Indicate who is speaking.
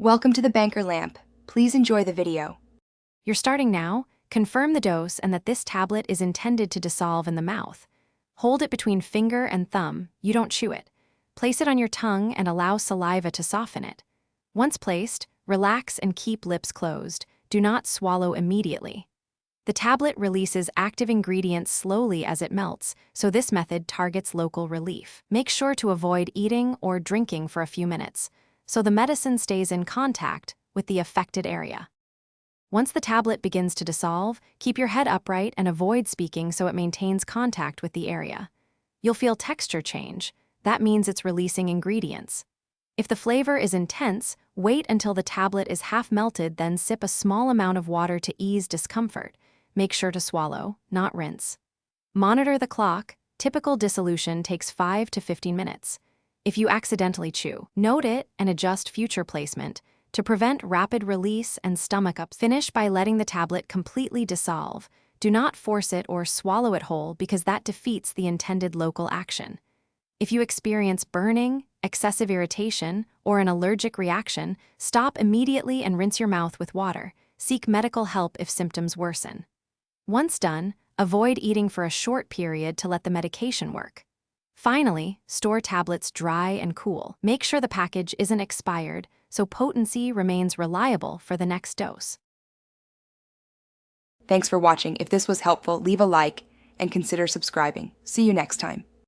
Speaker 1: Welcome to the Banker Lamp. Please enjoy the video.
Speaker 2: You're starting now. Confirm the dose and that this tablet is intended to dissolve in the mouth. Hold it between finger and thumb, you don't chew it. Place it on your tongue and allow saliva to soften it. Once placed, relax and keep lips closed. Do not swallow immediately. The tablet releases active ingredients slowly as it melts, so this method targets local relief. Make sure to avoid eating or drinking for a few minutes, so the medicine stays in contact with the affected area. Once the tablet begins to dissolve, keep your head upright and avoid speaking so it maintains contact with the area. You'll feel texture change. That means it's releasing ingredients. If the flavor is intense, wait until the tablet is half melted, then sip a small amount of water to ease discomfort. Make sure to swallow, not rinse. Monitor the clock. Typical dissolution takes 5 to 15 minutes. If you accidentally chew, note it and adjust future placement. To prevent rapid release and stomach upset, finish by letting the tablet completely dissolve. Do not force it or swallow it whole because that defeats the intended local action. If you experience burning, excessive irritation, or an allergic reaction, stop immediately and rinse your mouth with water. Seek medical help if symptoms worsen. Once done, avoid eating for a short period to let the medication work. Finally, store tablets dry and cool. Make sure the package isn't expired, so potency remains reliable for the next dose.
Speaker 1: Thanks for watching. If this was helpful, leave a like and consider subscribing. See you next time.